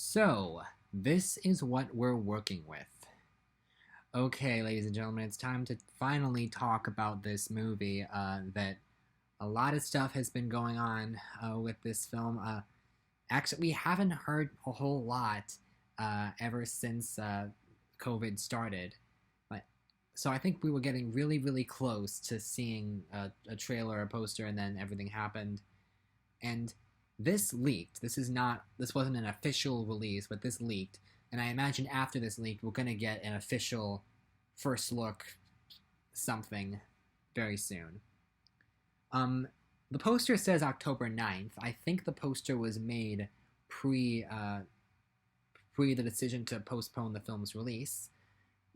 So, this is what we're working with. Okay, ladies and gentlemen, it's time to finally talk about this movie. That a lot of stuff has been going on with this film. Actually, we haven't heard a whole lot ever since COVID started. But so I think we were getting really, really close to seeing a trailer, a poster, and then everything happened. And this leaked. This wasn't an official release, but this leaked. And I imagine after this leak, we're gonna get an official first look something very soon. Um, the poster says October 9th. I think the poster was made pre pre the decision to postpone the film's release.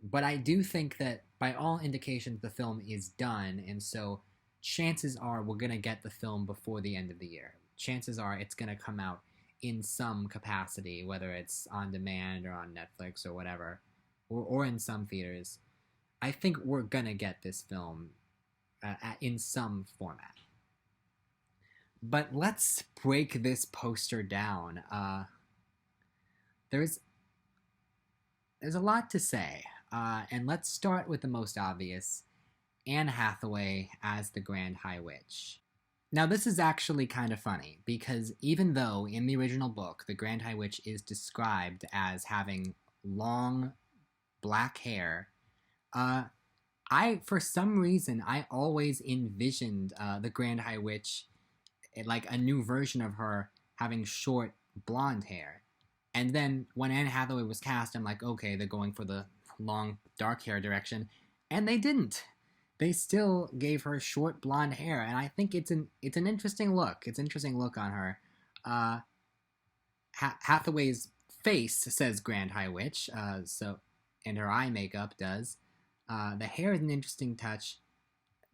But I do think that by all indications the film is done, and so chances are we're gonna get the film before the end of the year. Chances are it's gonna come out in some capacity, whether it's on demand or on Netflix or whatever, or in some theaters. I think we're gonna get this film in some format. But let's break this poster down. There's there's a lot to say, and let's start with the most obvious: Anne Hathaway as the Grand High Witch. Now, this is actually kind of funny because even though in the original book the Grand High Witch is described as having long black hair, for some reason, I always envisioned the Grand High Witch, like a new version of her, having short blonde hair. And then when Anne Hathaway was cast, I'm like, okay, they're going for the long dark hair direction, and they didn't. They still gave her short blonde hair, and I think it's an interesting look. It's an interesting look on her. Hathaway's face says Grand High Witch, and her eye makeup does. The hair is an interesting touch.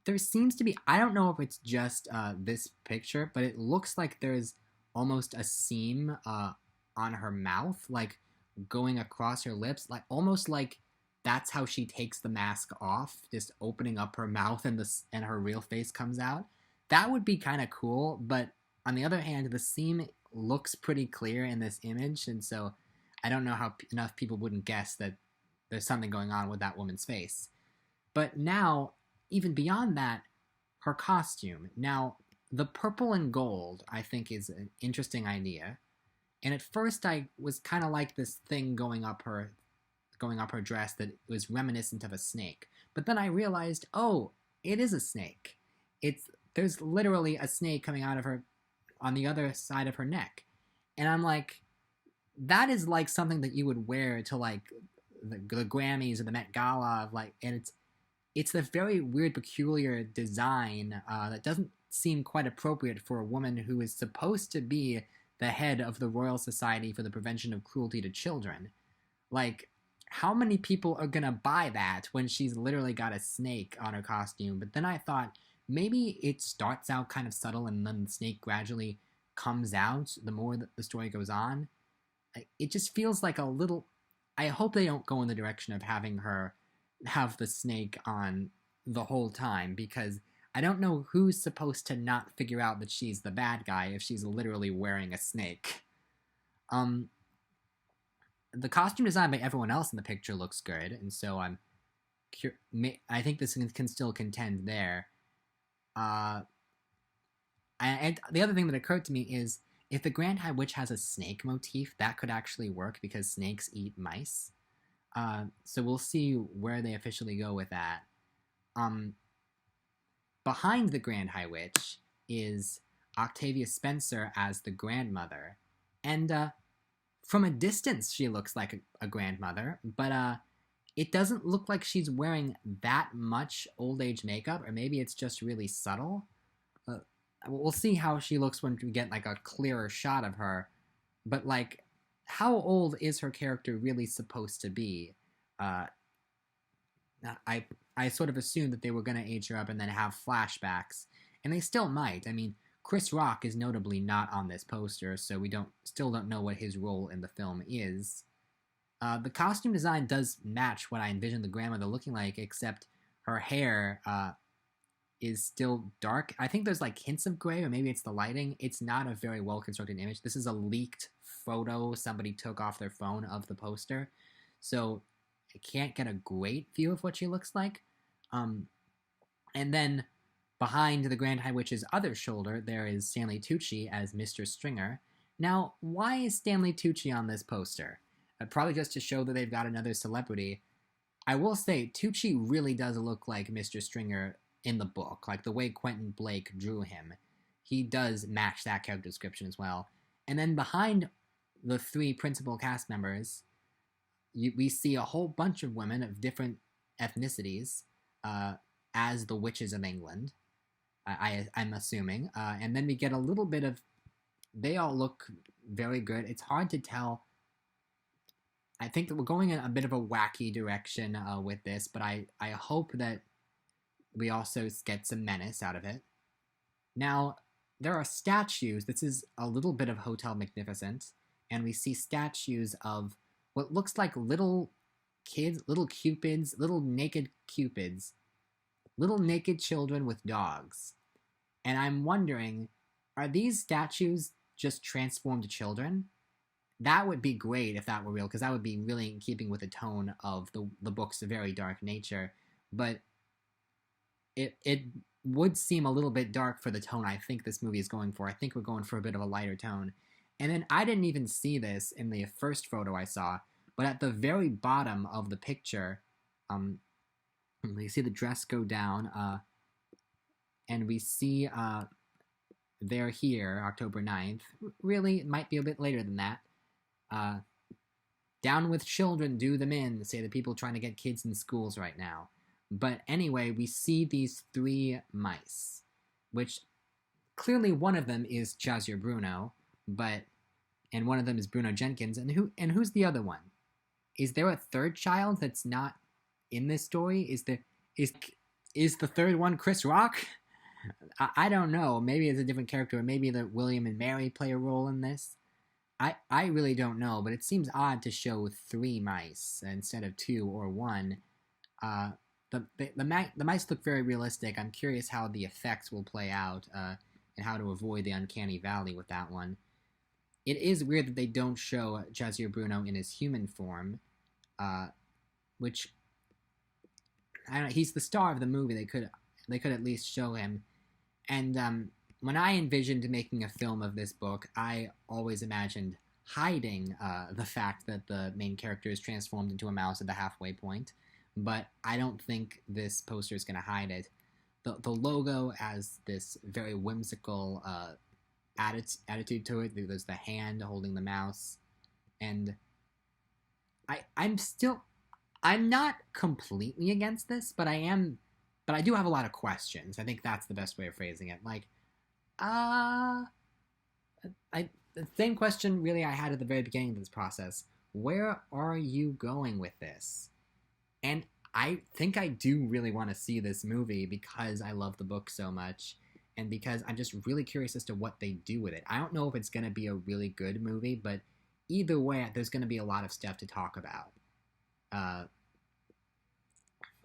There seems to be, I don't know if it's just this picture, but it looks like there's almost a seam on her mouth, like going across her lips, like almost like that's how she takes the mask off, just opening up her mouth and her real face comes out. That would be kind of cool, but on the other hand, the seam looks pretty clear in this image, and so I don't know how enough people wouldn't guess that there's something going on with that woman's face. But now, even beyond that, her costume. Now, the purple and gold, I think, is an interesting idea. And at first, I was kind of like this thing going up her dress that was reminiscent of a snake. But then I realized, oh, it is a snake. There's literally a snake coming out of her on the other side of her neck. And I'm like, that is like something that you would wear to like the Grammys or the Met Gala of like, and it's a very weird, peculiar design that doesn't seem quite appropriate for a woman who is supposed to be the head of the Royal Society for the Prevention of Cruelty to Children. Like, how many people are gonna buy that when she's literally got a snake on her costume? But then I thought maybe it starts out kind of subtle and then the snake gradually comes out the more that the story goes on. It just feels like a little. I hope they don't go in the direction of having her have the snake on the whole time, because I don't know who's supposed to not figure out that she's the bad guy if she's literally wearing a snake. The costume design by everyone else in the picture looks good, and so I think this can still contend there. And the other thing that occurred to me is if the Grand High Witch has a snake motif, that could actually work because snakes eat mice. So we'll see where they officially go with that. Behind the Grand High Witch is Octavia Spencer as the grandmother. And from a distance, she looks like a grandmother, but it doesn't look like she's wearing that much old age makeup, or maybe it's just really subtle. We'll see how she looks when we get like a clearer shot of her. But like, how old is her character really supposed to be? I sort of assumed that they were going to age her up and then have flashbacks, and they still might. I mean, Chris Rock is notably not on this poster, so we still don't know what his role in the film is. The costume design does match what I envisioned the grandmother looking like, except her hair is still dark. I think there's like hints of gray, or maybe it's the lighting. It's not a very well constructed image. This is a leaked photo somebody took off their phone of the poster, so I can't get a great view of what she looks like. Um, and then behind the Grand High Witch's other shoulder, there is Stanley Tucci as Mr. Stringer. Now, why is Stanley Tucci on this poster? Probably just to show that they've got another celebrity. I will say, Tucci really does look like Mr. Stringer in the book, like the way Quentin Blake drew him. He does match that character description as well. And then behind the three principal cast members, we see a whole bunch of women of different ethnicities as the witches of England. I'm assuming. And then we get a little bit of. They all look very good. It's hard to tell. I think that we're going in a bit of a wacky direction with this, but I hope that we also get some menace out of it. Now, there are statues. This is a little bit of Hotel Magnificent, and we see statues of what looks like little kids, little cupids, little naked cupids, little naked children with dogs. And I'm wondering, are these statues just transformed children? That would be great if that were real, because that would be really in keeping with the tone of the book's very dark nature. But it would seem a little bit dark for the tone I think this movie is going for. I think we're going for a bit of a lighter tone. And then I didn't even see this in the first photo I saw, but at the very bottom of the picture, we see the dress go down, and we see they're here, October 9th. Really, it might be a bit later than that. Down with children, do them in, say the people trying to get kids in schools right now. But anyway, we see these three mice, which clearly one of them is Chazir Bruno, and one of them is Bruno Jenkins, and who's the other one? Is there a third child that's not in this story? Is the third one Chris Rock? I don't know. Maybe it's a different character, or maybe that William and Mary play a role in this. I really don't know, but it seems odd to show three mice instead of two or one. The mice look very realistic. I'm curious how the effects will play out and how to avoid the uncanny valley with that one. It is weird that they don't show Chazir Bruno in his human form, which I don't know. He's the star of the movie. They could at least show him. And when I envisioned making a film of this book, I always imagined hiding the fact that the main character is transformed into a mouse at the halfway point. But I don't think this poster is going to hide it. The logo has this very whimsical attitude to it. There's the hand holding the mouse. And I'm not completely against this, but I do have a lot of questions. I think that's the best way of phrasing it. Like, the same question really I had at the very beginning of this process. Where are you going with this? And I think I do really want to see this movie because I love the book so much, and because I'm just really curious as to what they do with it. I don't know if it's going to be a really good movie, but either way, there's going to be a lot of stuff to talk about.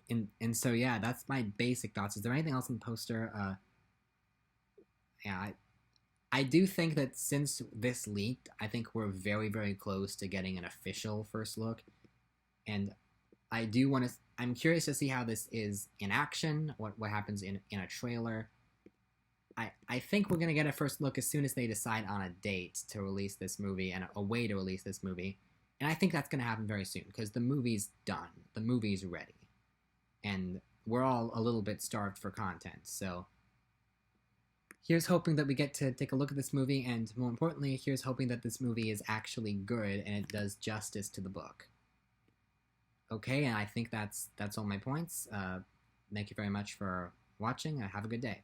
And so yeah, that's my basic thoughts. Is there anything else in the poster? Yeah, I do think that since this leaked, I think we're very, very close to getting an official first look. And I'm curious to see how this is in action, what happens in a trailer. I think we're going to get a first look as soon as they decide on a date to release this movie and a way to release this movie. And I think that's going to happen very soon because the movie's done. The movie's ready. And we're all a little bit starved for content, so here's hoping that we get to take a look at this movie, and more importantly, here's hoping that this movie is actually good and it does justice to the book. Okay, and I think that's all my points. Thank you very much for watching, and have a good day.